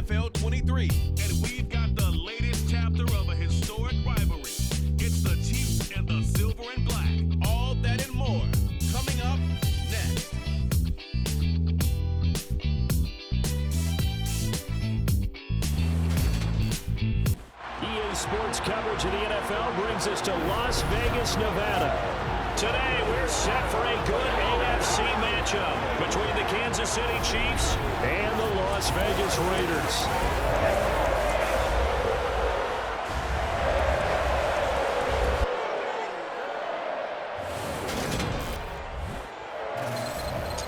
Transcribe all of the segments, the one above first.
NFL 23. And we've got the latest chapter of a historic rivalry. It's the Chiefs and the Silver and Black. All that and more coming up next. EA Sports coverage of the NFL brings us to Las Vegas, Nevada. Today, we're set for a good AFC matchup between the Kansas City Chiefs and the Las Vegas Raiders.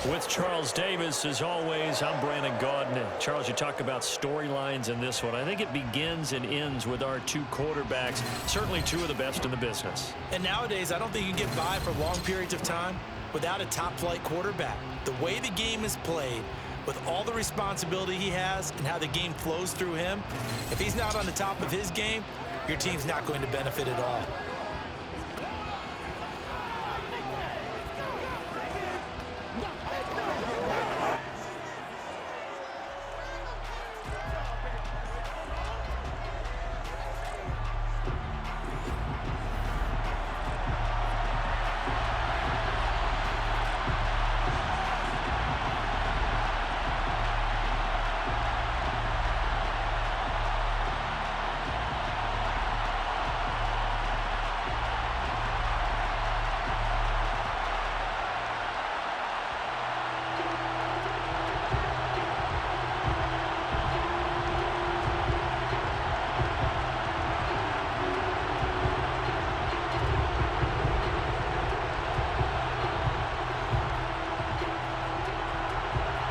With Charles Davis, as always, I'm Brandon Gaudin. Charles, you talk about storylines in this one. I think it begins and ends with our two quarterbacks, certainly two of the best in the business. And nowadays, I don't think you can get by for long periods of time without a top-flight quarterback. The way the game is played, with all the responsibility he has and how the game flows through him, if he's not on the top of his game, your team's not going to benefit at all.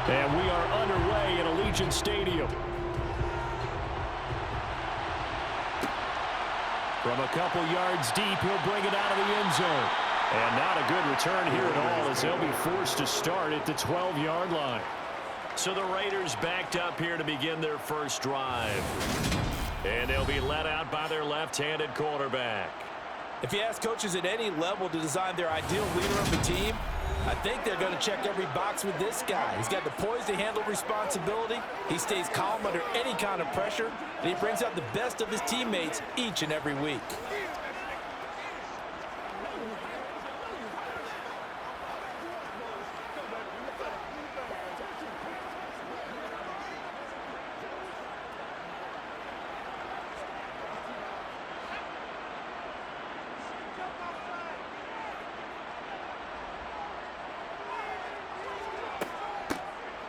And we are underway in Allegiant Stadium. From a couple yards deep, he'll bring it out of the end zone. And not a good return here at all, as they'll be forced to start at the 12-yard line. So the Raiders backed up here to begin their first drive. And they'll be led out by their left-handed quarterback. If you ask coaches at any level to design their ideal leader of the team, I think they're going to check every box with this guy. He's got the poise to handle responsibility. He stays calm under any kind of pressure, and he brings out the best of his teammates each and every week.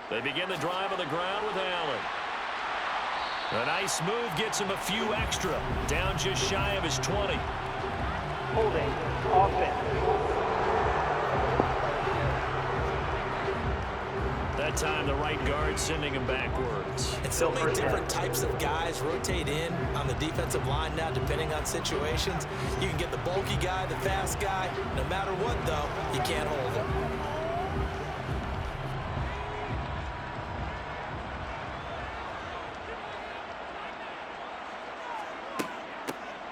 They begin the drive on the ground with Allen. A nice move gets him a few extra. Down just shy of his 20. Holding offense. That time the right guard sending him backwards. And so many different types of guys rotate in on the defensive line now, depending on situations. You can get the bulky guy, the fast guy. No matter what, though, you can't hold him.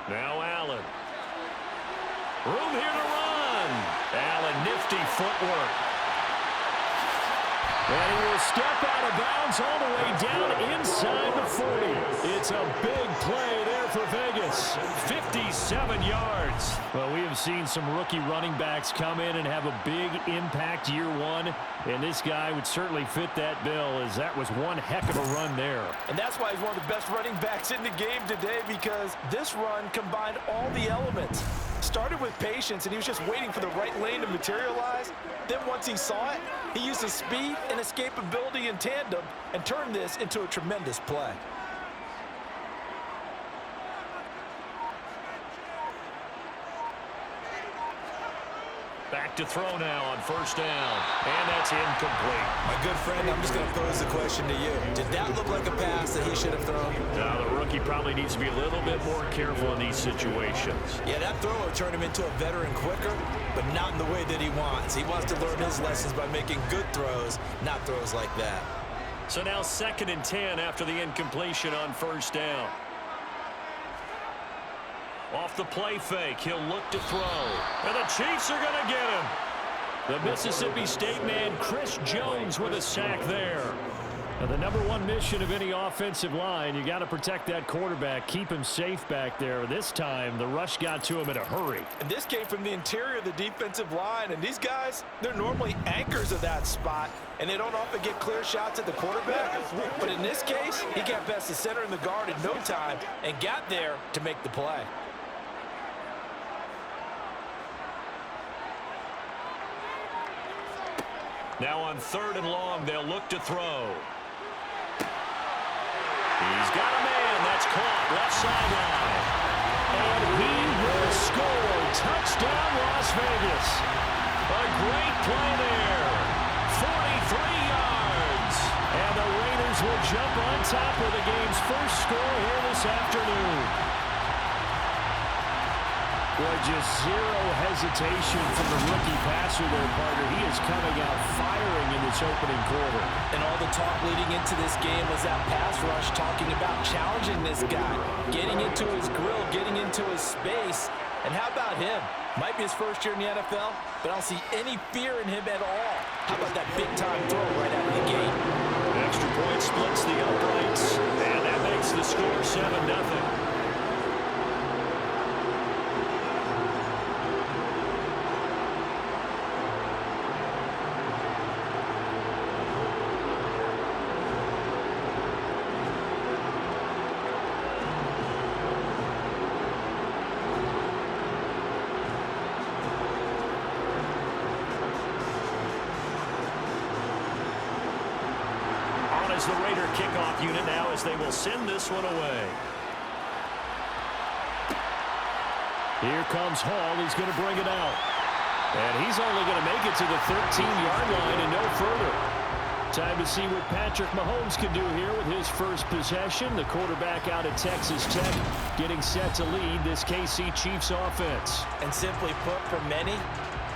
Now Allen. Room here to run. Allen, nifty footwork. And he will step out of bounds all the way down inside the 40. It's a big play there for Vegas. 57 yards. Well, we have seen some rookie running backs come in and have a big impact year one. And this guy would certainly fit that bill, as that was one heck of a run there. And that's why he's one of the best running backs in the game today, because this run combined all the elements. Started with patience, and he was just waiting for the right lane to materialize. Then once he saw it, he used his speed and escapability in tandem and turned this into a tremendous play. Back to throw now on first down. And that's incomplete. My good friend, I'm just going to pose the question to you. Did that look like a pass that he should have thrown? Now, the rookie probably needs to be a little bit more careful in these situations. Yeah, that throw will turn him into a veteran quicker, but not in the way that he wants. He wants to learn his lessons by making good throws, not throws like that. So now 2nd and 10 after the incompletion on first down. Off the play fake, he'll look to throw. And the Chiefs are going to get him. The Mississippi State man, Chris Jones, with a sack there. Now, the number one mission of any offensive line, you got to protect that quarterback, keep him safe back there. This time, the rush got to him in a hurry. And this came from the interior of the defensive line, and these guys, they're normally anchors of that spot, and they don't often get clear shots at the quarterback. But in this case, he got past the center and the guard in no time and got there to make the play. Now on 3rd and long, they'll look to throw. He's got a man. That's caught left sideline. And he will score. Touchdown, Las Vegas. A great play there. 43 yards. And the Raiders will jump on top of the game's first score here this afternoon. Boy, just zero hesitation from the rookie passer there, partner. He is coming out firing in this opening quarter. And all the talk leading into this game was that pass rush, talking about challenging this guy, getting into his grill, getting into his space. And how about him? Might be his first year in the NFL, but I don't see any fear in him at all. How about that big-time throw right out of the gate? Extra point splits the uprights, and that makes the score 7-0. As the Raider kickoff unit now as they will send this one away. Here comes Hall. He's going to bring it out. And he's only going to make it to the 13-yard line and no further. Time to see what Patrick Mahomes can do here with his first possession. The quarterback out of Texas Tech getting set to lead this KC Chiefs offense. And simply put, for many,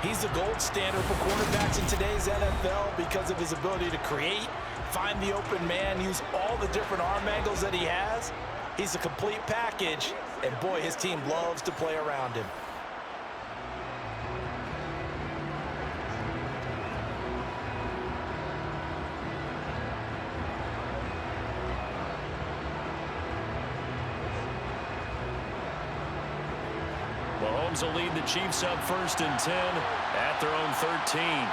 he's the gold standard for quarterbacks in today's NFL because of his ability to create, find the open man, use all the different arm angles that he has. He's a complete package, and boy, his team loves to play around him. Mahomes will lead the Chiefs up 1st and 10 at their own 13.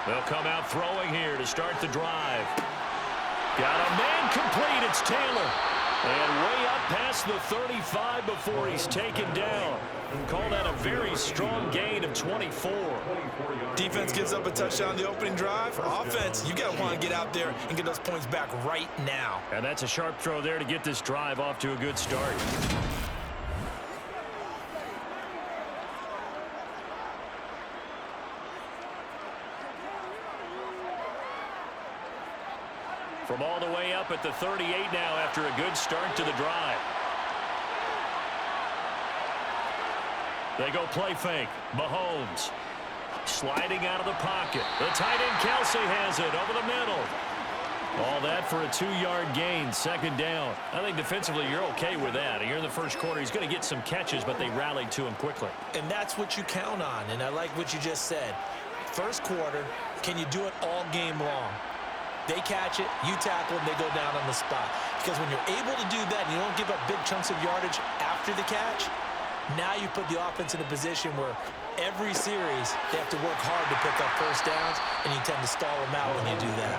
They'll come out throwing here to start the drive. Got a man complete. It's Taylor. And way up past the 35 before he's taken down. Call that a very strong gain of 24. Defense gives up a touchdown the opening drive. Offense, you got to want to get out there and get those points back right now. And that's a sharp throw there to get this drive off to a good start. From all the way up at the 38 now after a good start to the drive. They go play fake. Mahomes sliding out of the pocket. The tight end Kelsey has it over the middle. All that for a 2-yard gain, 2nd down. I think defensively you're okay with that. Here in the first quarter, he's going to get some catches, but they rallied to him quickly. And that's what you count on, and I like what you just said. First quarter, can you do it all game long? They catch it, you tackle them, they go down on the spot. Because when you're able to do that and you don't give up big chunks of yardage after the catch, now you put the offense in a position where every series they have to work hard to pick up first downs, and you tend to stall them out when you do that.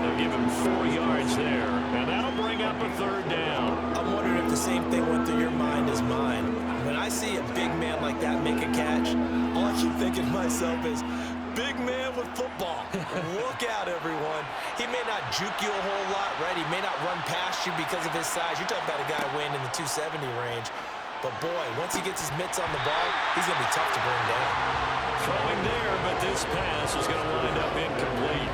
They'll give him 4 yards there, and that'll bring up a 3rd down. I'm wondering if the same thing went through your mind as mine. When I see a big man like that make a catch, all I keep thinking to myself is, big man with football. Look out, everyone. He may not juke you a whole lot, right? He may not run past you because of his size. You're talking about a guy weighing in the 270 range. But, boy, once he gets his mitts on the ball, he's going to be tough to bring down. Throwing there, but this pass is going to wind up incomplete.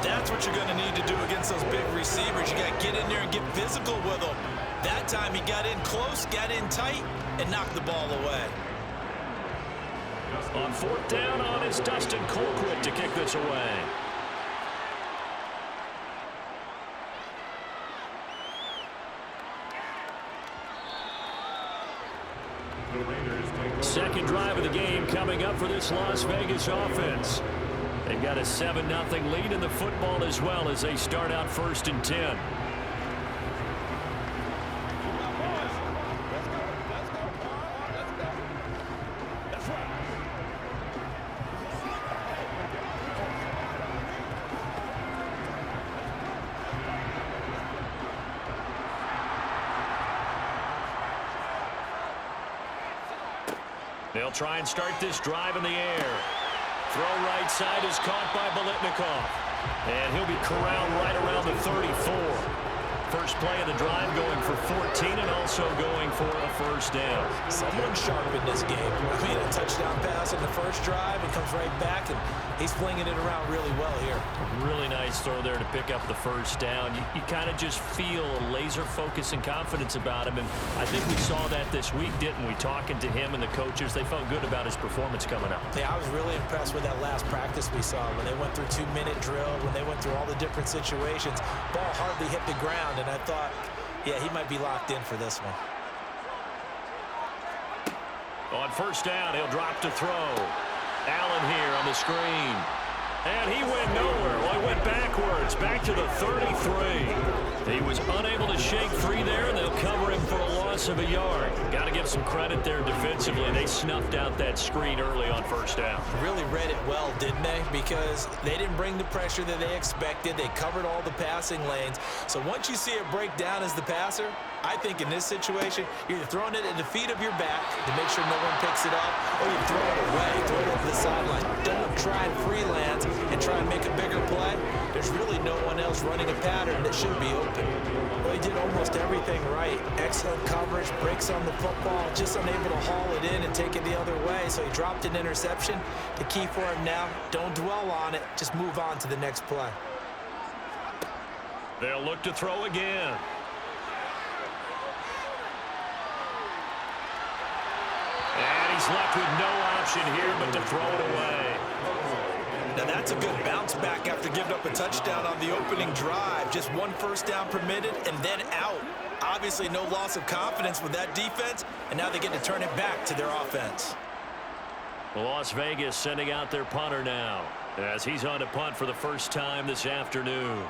That's what you're going to need to do against those big receivers. You got to get in there and get physical with them. That time he got in close, got in tight, and knocked the ball away. On 4th down on is Dustin Colquitt to kick this away. Second drive of the game coming up for this Las Vegas offense. They've got a 7-0 lead in the football as well as they start out 1st and 10. They'll try and start this drive in the air. Throw right side is caught by Biletnikoff. And he'll be corralled right around the 34. First play of the drive going for 14 and also going for a first down. Someone sharp in this game. I mean, a touchdown pass in the first drive and comes right back, and he's flinging it around really well here. Really nice throw there to pick up the first down. You kind of just feel a laser focus and confidence about him, and I think we saw that this week, didn't we? Talking to him and the coaches, they felt good about his performance coming up. Yeah, I was really impressed with that last practice we saw when they went through 2-minute drill, when they went through all the different situations. Ball hardly hit the ground, and I thought, yeah, he might be locked in for this one. On first down, he'll drop to throw. Allen here on the screen. And he went nowhere. Well, he went backwards, back to the 33. He was unable to shake free there, and they'll cover him for a loss of a yard. Got to give some credit there defensively. They snuffed out that screen early on first down. Really read it well, didn't they? Because they didn't bring the pressure that they expected. They covered all the passing lanes. So once you see it break down as the passer, I think in this situation, you're either throwing it at the feet of your back to make sure no one picks it up, or you throw it away, throw it over the sideline. Don't try and freelance and try and make a bigger play. There's really no one else running a pattern that should be open. Well, he did almost everything right. Excellent coverage, breaks on the football, just unable to haul it in and take it the other way. So he dropped an interception. The key for him now, don't dwell on it. Just move on to the next play. They'll look to throw again. And he's left with no option here but to throw it away. Now that's a good bounce back after giving up a touchdown on the opening drive. Just one first down permitted and then out. Obviously no loss of confidence with that defense, and now they get to turn it back to their offense. Las Vegas sending out their punter now as he's on to punt for the first time this afternoon.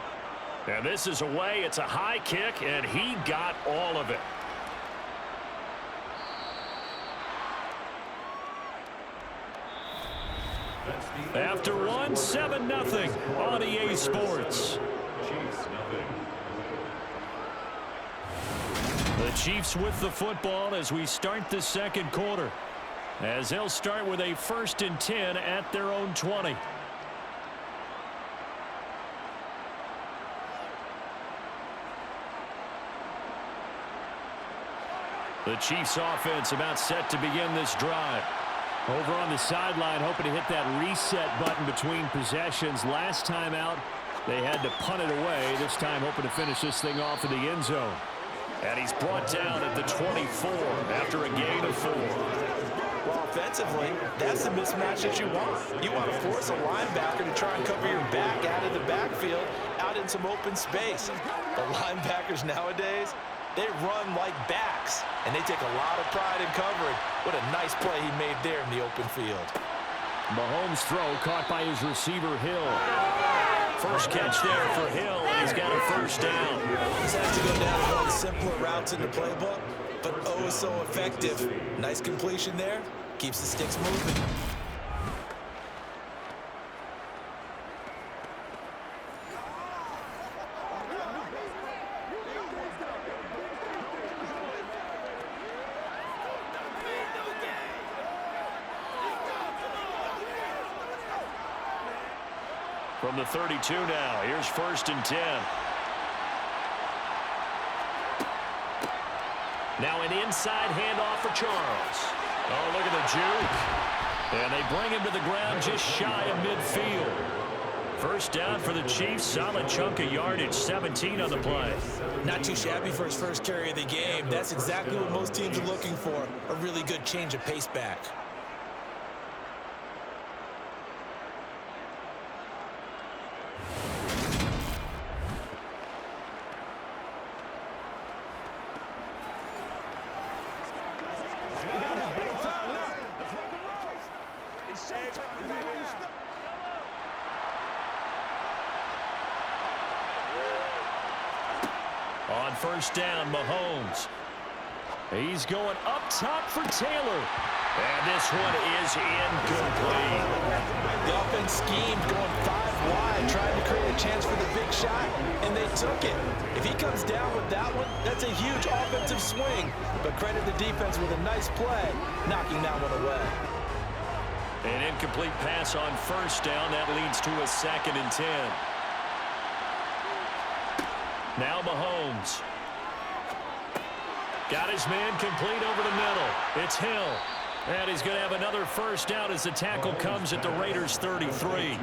And this is away. It's a high kick, and he got all of it. After one, 7-0 on EA Sports. The Chiefs with the football as we start the second quarter, as they'll start with a 1st and 10 at their own 20. The Chiefs offense about set to begin this drive. Over on the sideline, hoping to hit that reset button between possessions. Last time out, they had to punt it away. This time, hoping to finish this thing off in the end zone. And he's brought down at the 24 after a gain of 4. Well, offensively, that's the mismatch that you want. You want to force a linebacker to try and cover your back out of the backfield, out in some open space. The linebackers nowadays, they run like backs, and they take a lot of pride in covering. What a nice play he made there in the open field. Mahomes' throw caught by his receiver, Hill. First catch there for Hill, and he's got a first down. He's had to go down one of the simpler routes in the playbook, but oh, so effective. Nice completion there. Keeps the sticks moving. From the 32 now, here's 1st and 10. Now an inside handoff for Charles. Oh, look at the juke. And they bring him to the ground just shy of midfield. First down for the Chiefs. Solid chunk of yardage, 17 on the play. Not too shabby for his first carry of the game. That's exactly what most teams are looking for. A really good change of pace back. first down, Mahomes. He's going up top for Taylor. And this one is incomplete. The offense schemed going 5 wide, trying to create a chance for the big shot, and they took it. If he comes down with that one, that's a huge offensive swing. But credit the defense with a nice play, knocking that one away. An incomplete pass on first down. That leads to a 2nd and 10. Now Mahomes. Got his man complete over the middle. It's Hill. And he's going to have another first down as the tackle comes at the Raiders' 33.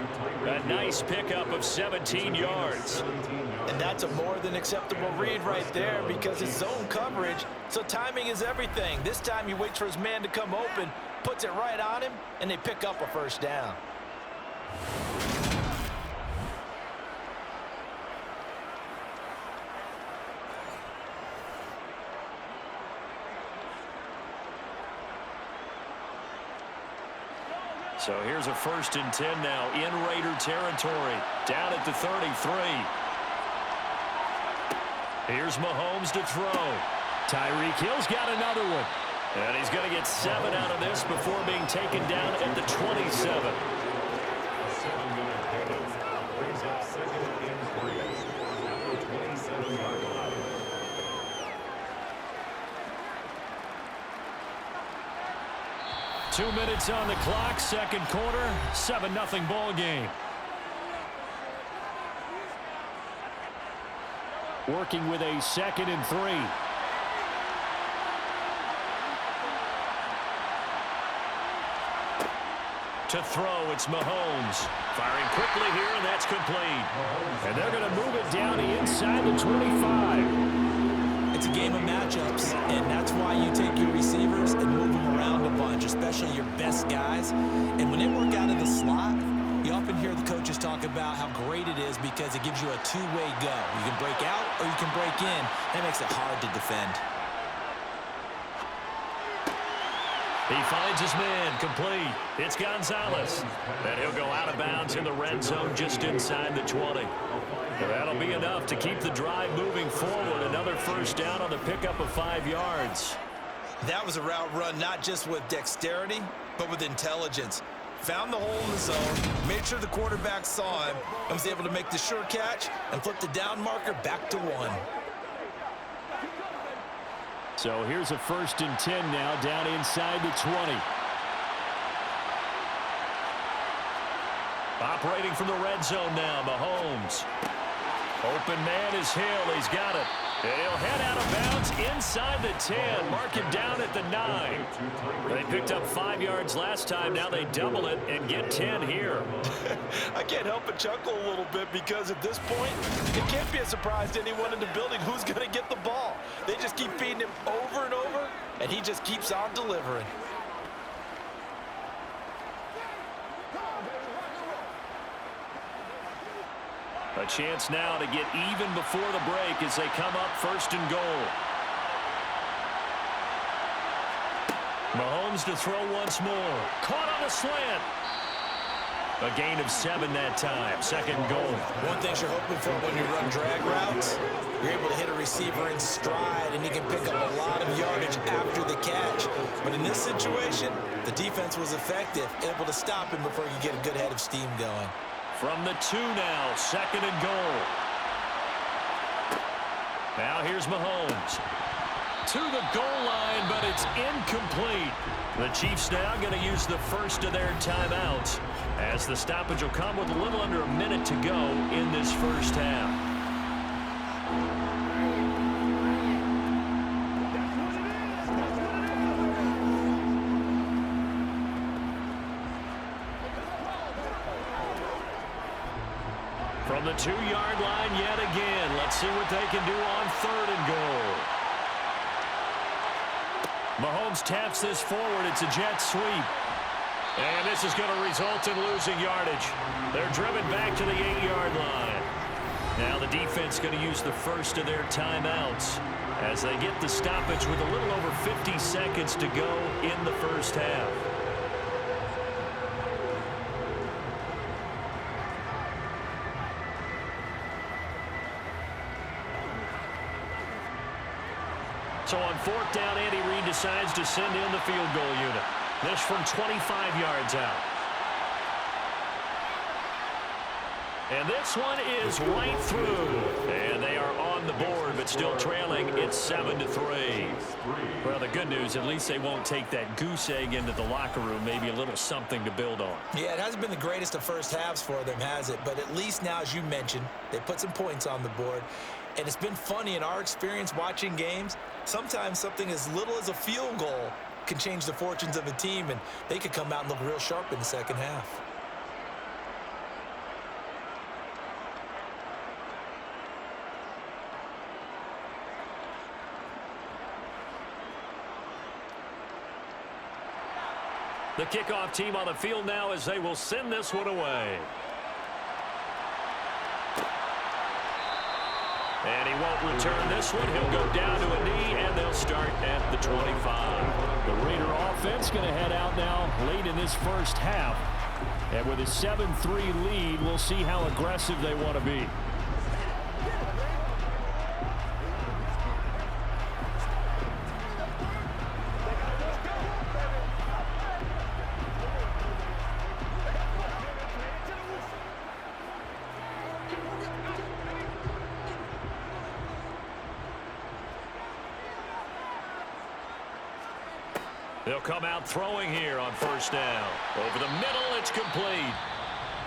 A nice pickup of 17 yards. And that's a more than acceptable read right there because it's zone coverage, so timing is everything. This time he waits for his man to come open, puts it right on him, and they pick up a first down. So here's a 1st and 10 now in Raider territory, down at the 33. Here's Mahomes to throw. Tyreek Hill's got another one. And he's going to get 7 out of this before being taken down at the 27. Two minutes on the clock, second quarter, 7-0 ball game. Working with a 2nd and 3. To throw, it's Mahomes. Firing quickly here, and that's complete. And they're going to move it down inside the 25. It's a game of matchups, and that's why you take your receivers and move them around a bunch, especially your best guys. And when they work out of the slot, you often hear the coaches talk about how great it is because it gives you a two-way go. You can break out or you can break in. That makes it hard to defend. He finds his man complete. It's Gonzalez. And he'll go out of bounds in the red zone just inside the 20. That'll be enough to keep the drive moving forward. Another first down on the pickup of 5 yards. That was a route run not just with dexterity, but with intelligence. Found the hole in the zone, made sure the quarterback saw him, and was able to make the sure catch and flip the down marker back to 1. So here's a 1st and 10 now down inside the 20. Operating from the red zone now, Mahomes. Open man is Hill. He's got it. And he'll head out of bounds inside the 10. Mark him down at the 9. They picked up 5 yards last time. Now they double it and get 10 here. I can't help but chuckle a little bit because at this point, it can't be a surprise to anyone in the building who's going to get the ball. They just keep feeding him over and over, and he just keeps on delivering. A chance now to get even before the break as they come up 1st and goal. Mahomes to throw once more. Caught on a slant. A gain of 7 that time. 2nd and goal. One thing you're hoping for when you run drag routes, you're able to hit a receiver in stride, and he can pick up a lot of yardage after the catch. But in this situation, the defense was effective, able to stop him before he could get a good head of steam going. From the 2 now, 2nd and goal. Now here's Mahomes. To the goal line, but it's incomplete. The Chiefs now going to use the first of their timeouts as the stoppage will come with a little under a minute to go in this first half. From the 2-yard line yet again. Let's see what they can do on 3rd and goal. Mahomes taps this forward. It's a jet sweep. And this is going to result in losing yardage. They're driven back to the 8-yard line. Now the defense going to use the first of their timeouts as they get the stoppage with a little over 50 seconds to go in the first half. So on fourth down, Andy Reid decides to send in the field goal unit. This from 25 yards out. And this one is right through. And they are on the board, but still trailing. It's 7-3. Well, the good news, at least they won't take that goose egg into the locker room. Maybe a little something to build on. Yeah, it hasn't been the greatest of first halves for them, has it? But at least now, as you mentioned, they put some points on the board. And it's been funny in our experience watching games. Sometimes something as little as a field goal can change the fortunes of a team, and they could come out and look real sharp in the second half. The kickoff team on the field now as they will send this one away. And he won't return this one. He'll go down to a knee, and they'll start at the 25. The Raider offense going to head out now late in this first half. And with a 7-3 lead, we'll see how aggressive they want to be. They'll come out throwing here on first down. Over the middle, it's complete.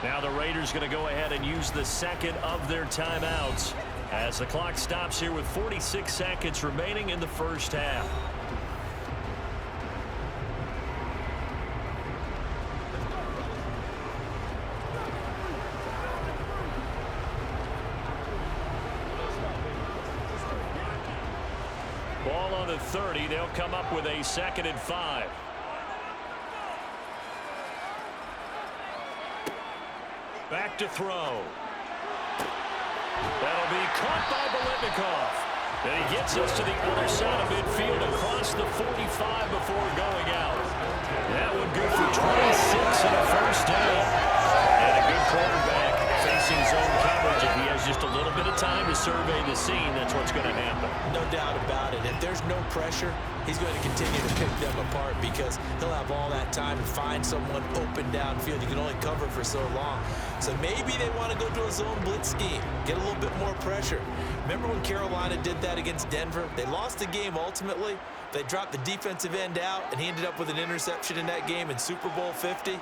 Now the Raiders going to go ahead and use the second of their timeouts as the clock stops here with 46 seconds remaining in the first half. Ball on the 30. They'll come up with a 2nd and 5. Back to throw. That'll be caught by Biletnikoff. And he gets us to the other side of midfield across the 45 before going out. That would go for 26 and a first down. And a good quarterback facing zone coverage. If he has just a little bit of time to survey the scene, that's what's going to happen. No doubt about it. If there's no pressure, he's going to continue to pick them apart because he'll have all that time to find someone open downfield. You can only cover for so long. So maybe they want to go to a zone blitz scheme, get a little bit more pressure. Remember when Carolina did that against Denver? They lost the game ultimately. They dropped the defensive end out, and he ended up with an interception in that game in Super Bowl 50.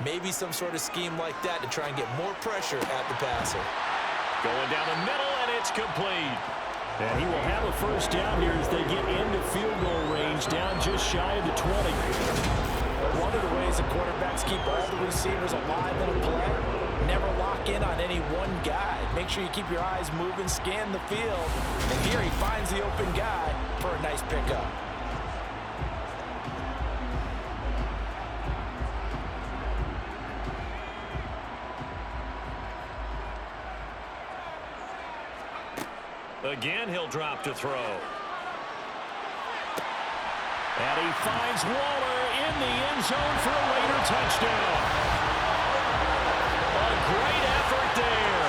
Maybe some sort of scheme like that to try and get more pressure at the passer. Going down the middle, and it's complete. And he will have a first down here as they get into field goal range, down just shy of the 20. One of the ways the quarterbacks keep all the receivers alive in a play, never lock in on any one guy. Make sure you keep your eyes moving, scan the field. And here he finds the open guy for a nice pickup. Again, he'll drop to throw. And he finds Waller in the end zone for a Raider touchdown. A great effort there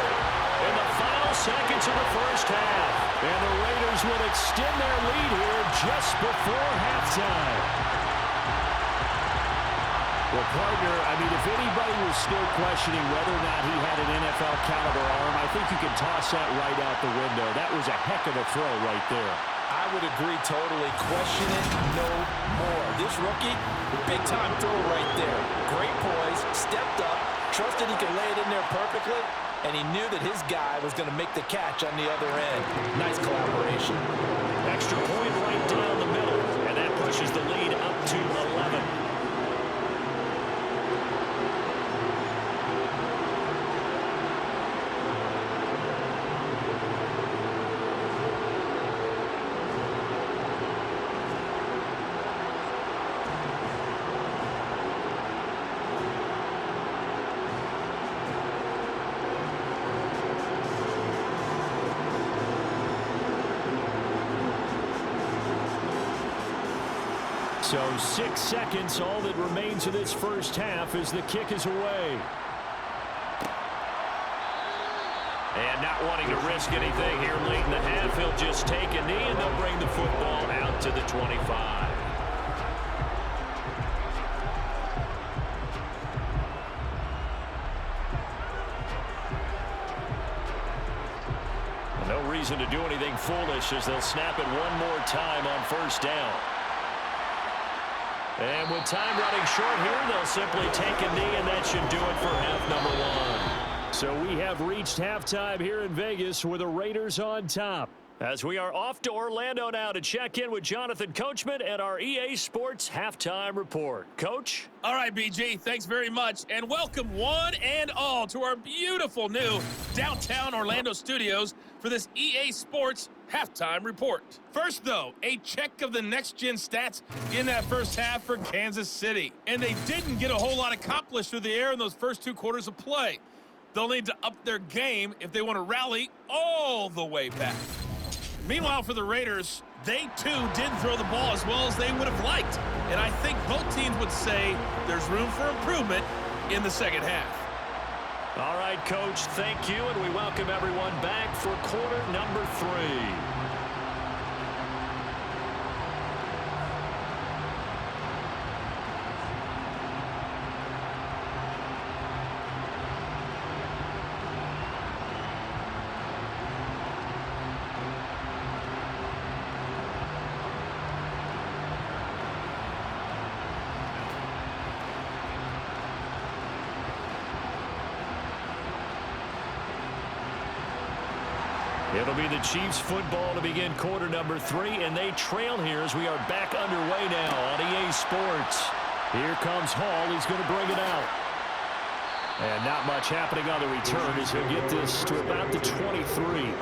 in the final seconds of the first half. And the Raiders will extend their lead here just before halftime. Well, partner, I mean, if anybody was still questioning whether or not he had an NFL caliber arm, I think you can toss that right out the window. That was a heck of a throw right there. I would agree totally. Question it no more. This rookie, big-time throw right there. Great poise, stepped up, trusted he could lay it in there perfectly, and he knew that his guy was going to make the catch on the other end. Nice collaboration. Extra point right down the middle, and that pushes the lead up to 11. So 6 seconds, all that remains of this first half as the kick is away. And And not wanting to risk anything here late in the half, he'll just take a knee, and they'll bring the football out to the 25. No reason to do anything foolish as they'll snap it one more time on first down. And with time running short here, they'll simply take a knee, and that should do it for half number one. So we have reached halftime here in Vegas with the Raiders on top. As we are off to Orlando now to check in with Jonathan Coachman and our EA Sports Halftime Report. Coach? All right, BG, thanks very much. And welcome one and all to our beautiful new downtown Orlando studios for this EA Sports Halftime Report. First, though, a check of the next-gen stats in that first half for Kansas City. And they didn't get a whole lot accomplished through the air in those first two quarters of play. They'll need to up their game if they want to rally all the way back. Meanwhile, for the Raiders, they too didn't throw the ball as well as they would have liked. And I think both teams would say there's room for improvement in the second half. All right, Coach, thank you, and we welcome everyone back for quarter number 3. It'll be the Chiefs football to begin quarter number 3, and they trail here as we are back underway now on EA Sports. Here comes Hall. He's going to bring it out. And not much happening on the return as he'll get this to about the 23.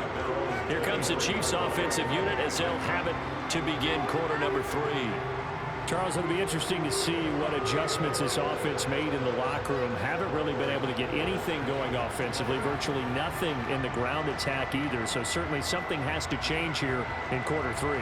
Here comes the Chiefs offensive unit as they'll have it to begin quarter number 3. Charles, it'll be interesting to see what adjustments this offense made in the locker room. Haven't really been able to get anything going offensively, virtually nothing in the ground attack either. So certainly something has to change here in quarter 3.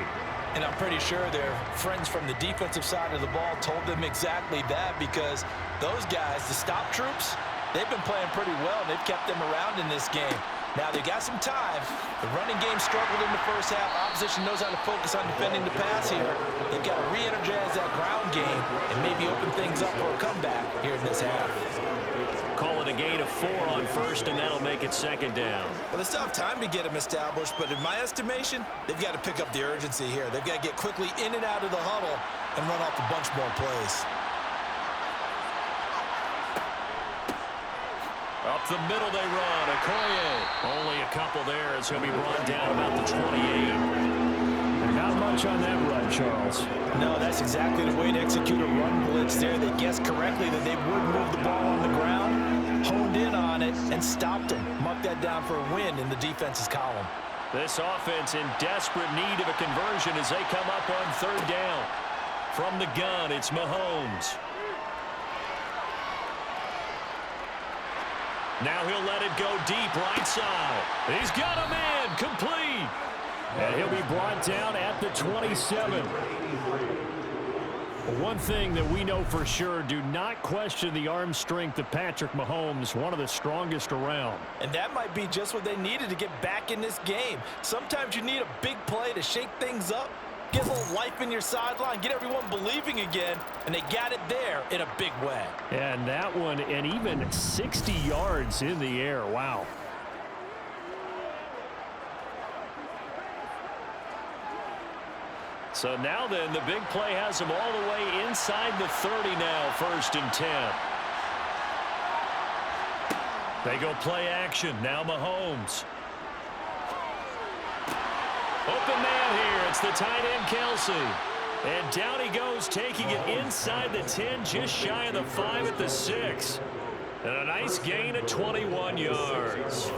And I'm pretty sure their friends from the defensive side of the ball told them exactly that, because those guys, the stop troops, they've been playing pretty well, and they've kept them around in this game. Now, they got some time. The running game struggled in the first half. Opposition knows how to focus on defending the pass here. They've got to re-energize that ground game and maybe open things up for a comeback here in this half. Call it a gain of 4 on first, and that'll make it second down. Well, they still have time to get them established, but in my estimation, they've got to pick up the urgency here. They've got to get quickly in and out of the huddle and run off a bunch more plays. Up the middle they run. Okoye. Only a couple there as he'll be brought down about the 28. Not much on that run, Charles. No, that's exactly the way to execute a run blitz there. They guessed correctly that they would move the ball on the ground, honed in on it, and stopped him. Marked that down for a win in the defense's column. This offense in desperate need of a conversion as they come up on third down. From the gun, it's Mahomes. Now he'll let it go deep right side. He's got a man complete. And he'll be brought down at the 27. One thing that we know for sure, do not question the arm strength of Patrick Mahomes, one of the strongest around. And that might be just what they needed to get back in this game. Sometimes you need a big play to shake things up, get a little life in your sideline, get everyone believing again, and they got it there in a big way. And that one, and even 60 yards in the air. Wow. So now then, the big play has them all the way inside the 30 now, 1st and 10. They go play action. Now Mahomes. Open man here. It's the tight end, Kelsey. And down he goes, taking it inside the 10, just shy of the 5 at the 6. And a nice gain of 21 yards.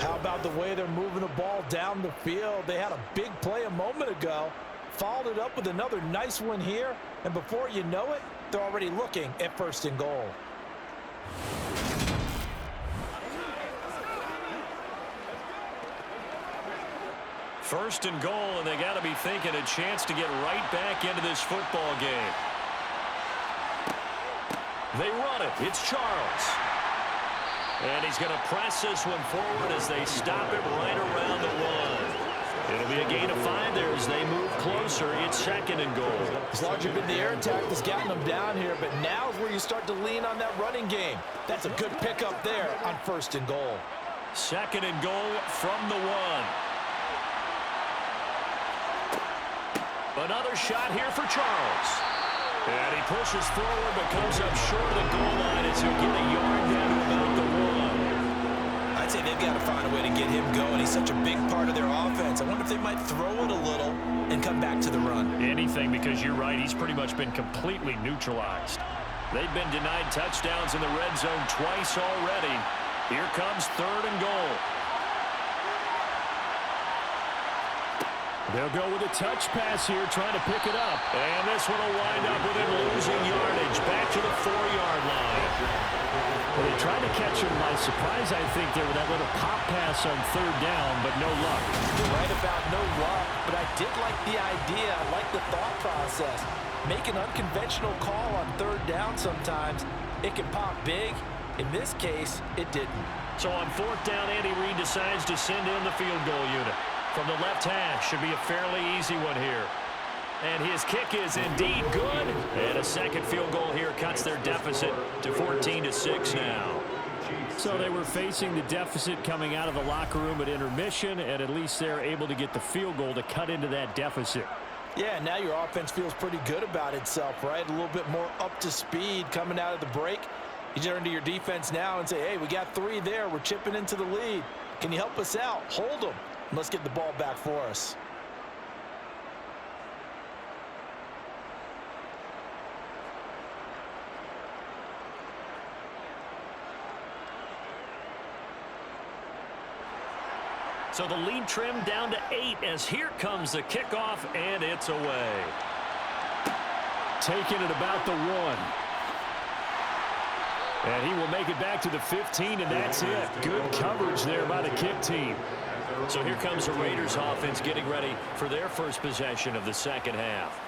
How about the way they're moving the ball down the field? They had a big play a moment ago. Followed it up with another nice one here, and before you know it, they're already looking at 1st and goal. First and goal, and they got to be thinking a chance to get right back into this football game. They run it. It's Charles. And he's going to press this one forward as they stop it right around the 1. It'll be a gain of 5 there as they move closer. It's 2nd and goal. It's largely been the air attack that's gotten them down here, but now is where you start to lean on that running game. That's a good pickup there on 1st and goal. 2nd and goal from the 1. Another shot here for Charles. And he pushes forward but comes up short of the goal line as he'll get a yard down to about the 1. I'd say they've got to find a way to get him going. He's such a big part of their offense. I wonder if they might throw it a little and come back to the run. Anything, because you're right, he's pretty much been completely neutralized. They've been denied touchdowns in the red zone twice already. Here comes 3rd and goal. They'll go with a touch pass here, trying to pick it up. And this one will wind up with him losing yardage back to the 4-yard line. Well, they tried to catch him by surprise, I think, there with that little pop pass on 3rd down, but no luck. You're right about no luck, but I did like the idea. I like the thought process. Make an unconventional call on 3rd down sometimes. It can pop big. In this case, it didn't. So on 4th down, Andy Reid decides to send in the field goal unit. From the left half, should be a fairly easy one here. And his kick is indeed good. And a 2nd field goal here cuts their deficit to 14-6 now. So they were facing the deficit coming out of the locker room at intermission, and at least they're able to get the field goal to cut into that deficit. Yeah, now your offense feels pretty good about itself, right? A little bit more up to speed coming out of the break. You turn to your defense now and say, hey, we got 3 there. We're chipping into the lead. Can you help us out? Hold them. Let's get the ball back for us. So the lead trimmed down to 8 as here comes the kickoff, and it's away. Taking it about the 1. And he will make it back to the 15, and that's it. Good coverage there by the kick team. So here comes the Raiders offense getting ready for their first possession of the 2nd half.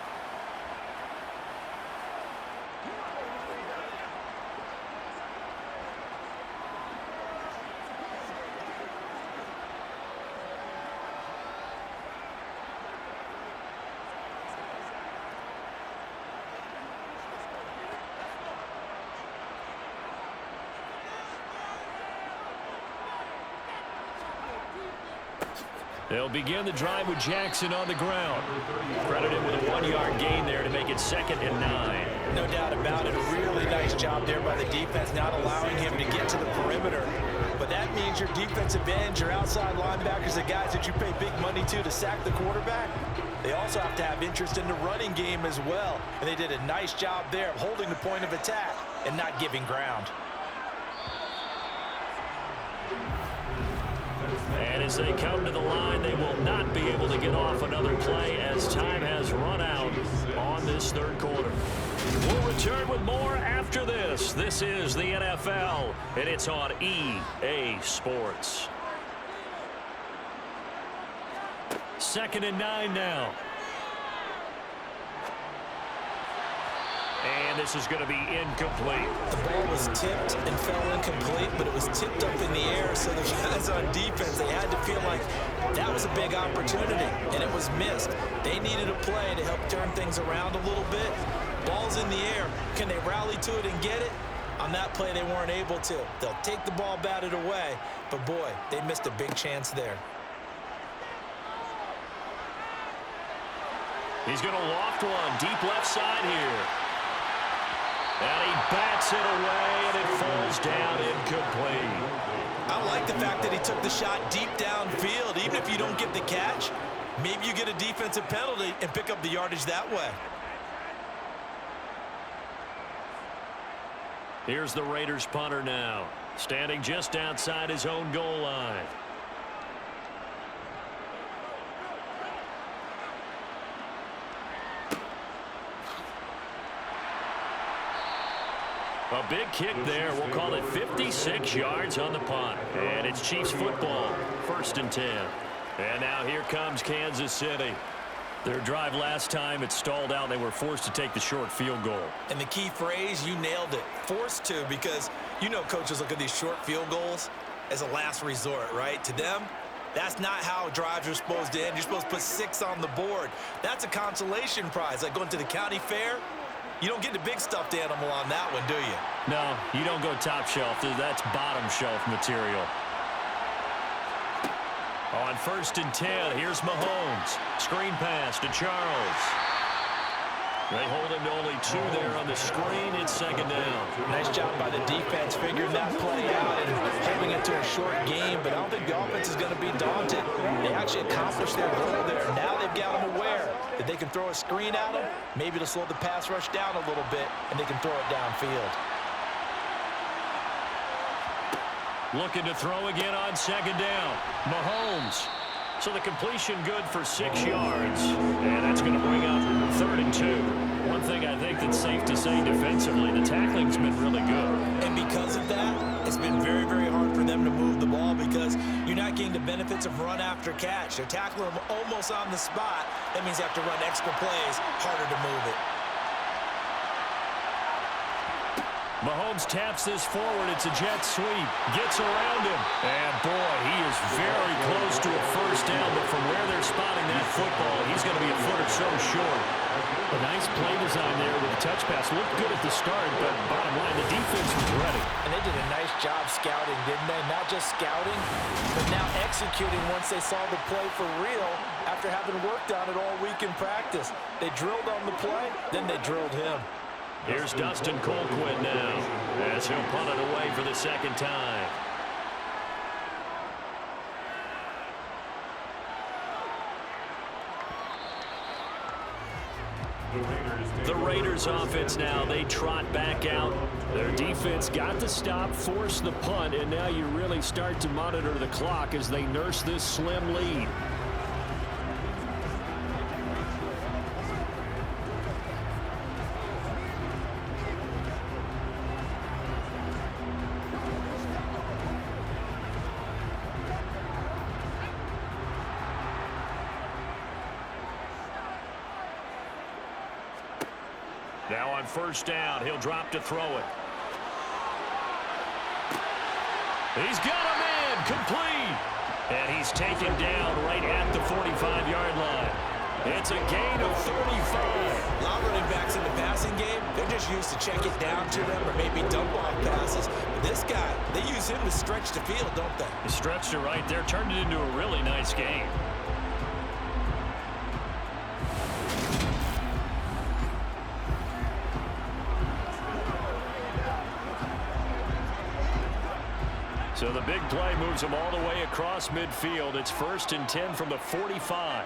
They'll begin the drive with Jackson on the ground. Credited with a 1-yard gain there to make it 2nd and 9. No doubt about it. A really nice job there by the defense, not allowing him to get to the perimeter. But that means your defensive ends, your outside linebackers, the guys that you pay big money to sack the quarterback, they also have to have interest in the running game as well. And they did a nice job there of holding the point of attack and not giving ground. And as they come to the line, they will not be able to get off another play as time has run out on this 3rd quarter. We'll return with more after this. This is the NFL, and it's on EA Sports. 2nd and 9 now. And this is going to be incomplete. The ball was tipped and fell incomplete, but it was tipped up in the air, so the guys on defense, they had to feel like that was a big opportunity, and it was missed. They needed a play to help turn things around a little bit. Ball's in the air. Can they rally to it and get it? On that play, they weren't able to. They'll take the ball batted away, but boy, they missed a big chance there. He's going to loft one deep left side here. And he bats it away, and it falls down incomplete. I like the fact that he took the shot deep downfield. Even if you don't get the catch, maybe you get a defensive penalty and pick up the yardage that way. Here's the Raiders punter now, standing just outside his own goal line. A big kick there. We'll call it 56 yards on the punt. And it's Chiefs football, 1st and 10. And now here comes Kansas City. Their drive last time, it stalled out. They were forced to take the short field goal. And the key phrase, you nailed it, forced to, because you know coaches look at these short field goals as a last resort, right? To them, that's not how drives are supposed to end. You're supposed to put 6 on the board. That's a consolation prize. Like going to the county fair, you don't get the big stuffed animal on that one, do you? No, you don't go top shelf. That's bottom shelf material. On 1st and 10, here's Mahomes. Screen pass to Charles. They hold him to only 2 there on the screen. It's 2nd down. Nice job by the defense figuring that play out and holding it to a short game, but I don't think the offense is going to be daunted. They actually accomplished their goal there. Now they've got them aware that they can throw a screen at them, maybe to slow the pass rush down a little bit, and they can throw it downfield. Looking to throw again on 2nd down. Mahomes. So the completion good for 6 yards. And that's going to bring up 3rd and 2. One thing I think that's safe to say defensively, the tackling's been really good. And because of that, it's been very, very hard for them to move the ball because you're not getting the benefits of run after catch. They're tackling them almost on the spot. That means they have to run extra plays, harder to move it. Mahomes taps this forward. It's a jet sweep. Gets around him. And, boy, he is very close to a 1st down. But from where they're spotting that football, he's going to be a foot or so short. A nice play design there with the touch pass. Looked good at the start, but bottom line, the defense was ready. And they did a nice job scouting, didn't they? Not just scouting, but now executing once they saw the play for real after having worked on it all week in practice. They drilled on the play, then they drilled him. Here's Dustin Colquitt now as he'll punt it away for the 2nd time. The Raiders offense now, they trot back out. Their defense got the stop, forced the punt, and now you really start to monitor the clock as they nurse this slim lead. Now on 1st down, he'll drop to throw it. He's got a man, complete. And he's taken down right at the 45-yard line. It's a gain of 35. A lot of running backs in the passing game, they're just used to check it down to them or maybe dump off passes. But this guy, they use him to stretch the field, don't they? He stretched it right there, turned it into a really nice game. So the big play moves them all the way across midfield. It's 1st and 10 from the 45.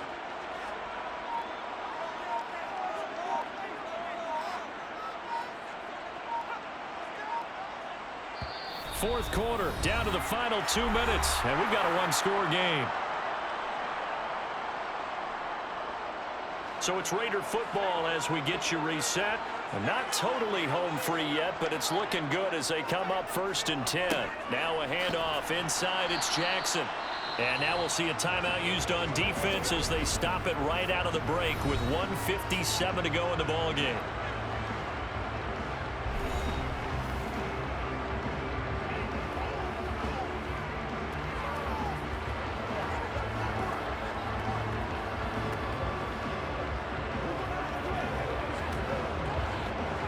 Fourth quarter, down to the final 2 minutes, and we've got a 1-score game. So it's Raider football as we get you reset. Not totally home free yet, but it's looking good as they come up 1st and 10. Now a handoff inside. It's Jackson. And now we'll see a timeout used on defense as they stop it right out of the break with 1:57 to go in the ballgame.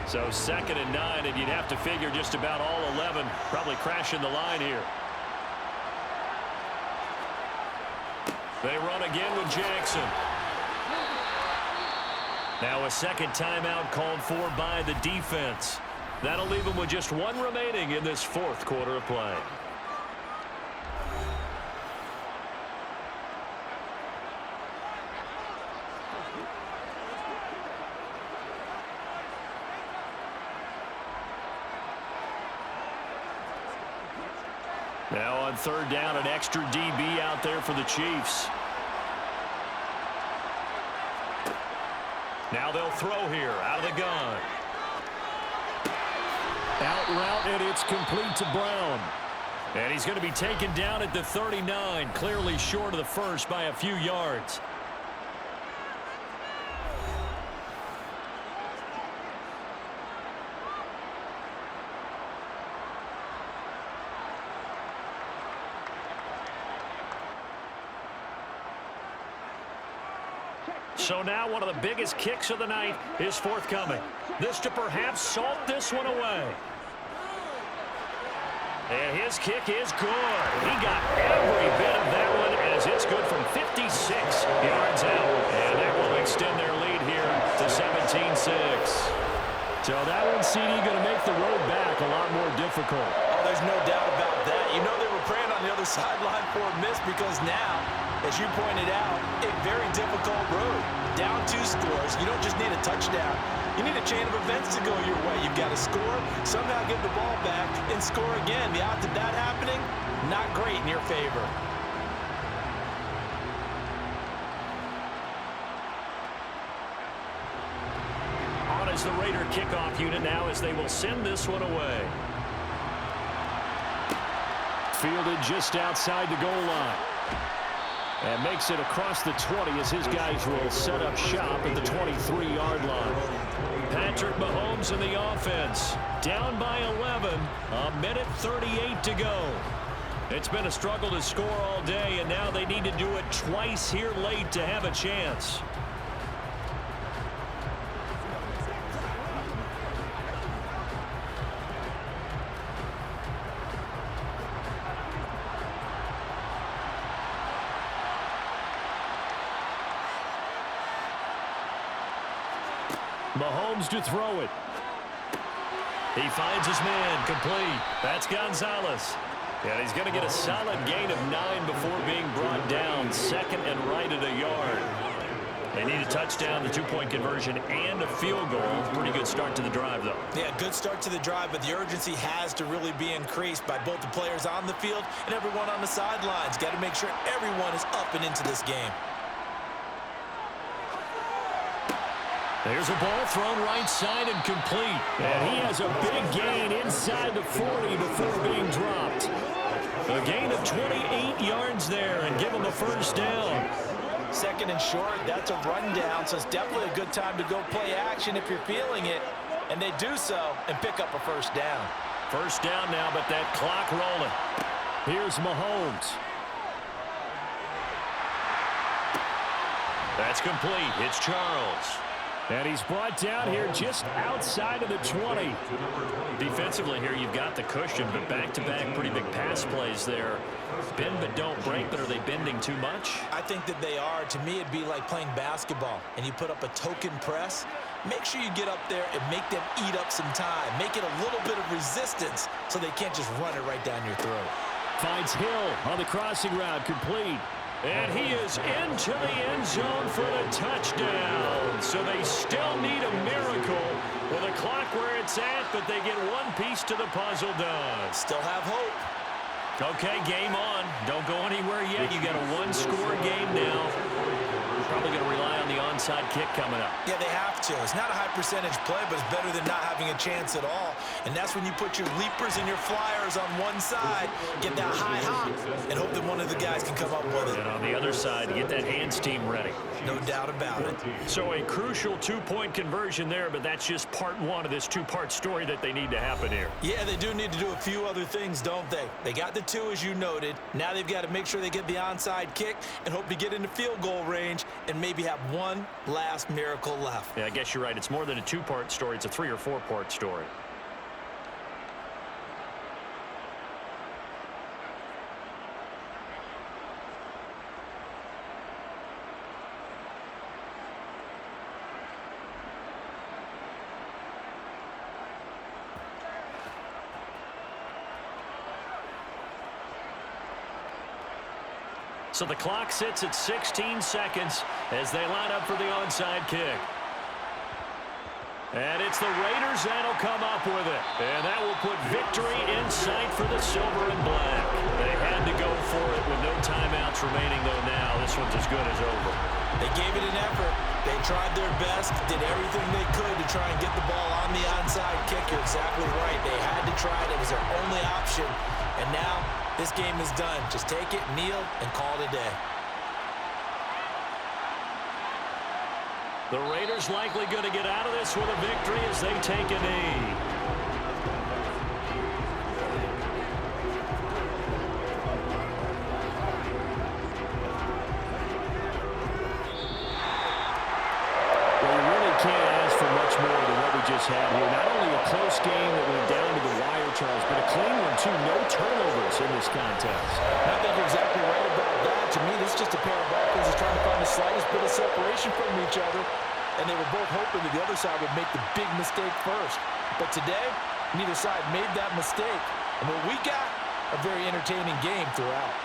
So 2nd and 9, and you'd have to figure just about all 11 probably crashing the line here. They run again with Jackson. Now a 2nd timeout called for by the defense. That'll leave them with just 1 remaining in this 4th quarter of play. Now on 3rd down, an extra DB out there for the Chiefs. Now they'll throw here out of the gun. Out route, and it's complete to Brown. And he's going to be taken down at the 39, clearly short of the first by a few yards. So now one of the biggest kicks of the night is forthcoming. This to perhaps salt this one away. And his kick is good. He got every bit of that one as it's good from 56 yards out. And that will extend their lead here to 17-6. So that one, CD, going to make the road back a lot more difficult. Oh, there's no doubt about that. You know they were praying on the other sideline for a miss because now, as you pointed out, a very difficult road. Down 2 scores. You don't just need a touchdown. You need a chain of events to go your way. You've got to score, somehow get the ball back, and score again. The odds of that happening, not great in your favor. On is the Raider kickoff unit now as they will send this one away. Fielded just outside the goal line. And makes it across the 20 as his guys will set up shop at the 23-yard line. Patrick Mahomes in the offense. Down by 11. A minute 38 to go. It's been a struggle to score all day, and now they need to do it twice here late to have a chance. Mahomes to throw it. He finds his man, complete. That's Gonzalez. And he's going to get a solid gain of 9 before being brought down. Second and right at a yard. They need a touchdown, the 2-point conversion, and a field goal. Pretty good start to the drive, though. Yeah, good start to the drive, but the urgency has to really be increased by both the players on the field and everyone on the sidelines. Got to make sure everyone is up and into this game. There's a ball thrown right side and complete. And he has a big gain inside the 40 before being dropped. A gain of 28 yards there and give him a first down. Second and short, that's a rundown, so it's definitely a good time to go play action if you're feeling it. And they do so and pick up a first down. First down now, but that clock rolling. Here's Mahomes. That's complete. It's Charles. And he's brought down here just outside of the 20. Defensively here, you've got the cushion, but back-to-back pretty big pass plays there. Bend but don't break, but are they bending too much? I think that they are. To me, it'd be like playing basketball, and you put up a token press. Make sure you get up there and make them eat up some time. Make it a little bit of resistance so they can't just run it right down your throat. Finds Hill on the crossing route, complete. And he is into the end zone for the touchdown. So they still need a miracle with a clock where it's at, but they get one piece to the puzzle done. Still have hope. Okay, game on. Don't go anywhere yet. You got a one-score game now. Probably going to rely on the onside kick coming up. Yeah, they have to. It's not a high-percentage play, but it's better than not having a chance at all. And that's when you put your leapers and your flyers on one side, get that high hop, and hope that one of the guys can come up with it. And on the other side, get that hands team ready. No doubt about it. So a crucial 2-point conversion there, but that's just part one of this 2-part story that they need to happen here. Yeah, they do need to do a few other things, don't they? They got the 2, as you noted. Now they've got to make sure they get the onside kick and hope to get into field goal range and maybe have one last miracle left. Yeah, I guess you're right. It's more than a 2-part story. It's a 3- or 4-part story. So the clock sits at 16 seconds as they line up for the onside kick. And it's the Raiders that'll come up with it. And that will put victory in sight for the silver and black. They had to go for it with no timeouts remaining, though now this one's as good as over. They gave it an effort. They tried their best, did everything they could to try and get the ball on the onside kick. You're exactly right. They had to try it. It was their only option. And now this game is done. Just take it, kneel, and call it a day. The Raiders likely going to get out of this with a victory as they take a knee. offense had here. Not only a close game that went down to the wire, Charles, but a clean one, too. No turnovers in this contest. I think you're exactly right about that. To me, this is just a pair of offenses trying to find the slightest bit of separation from each other, and they were both hoping that the other side would make the big mistake first. But today, neither side made that mistake. And what we got, a very entertaining game throughout.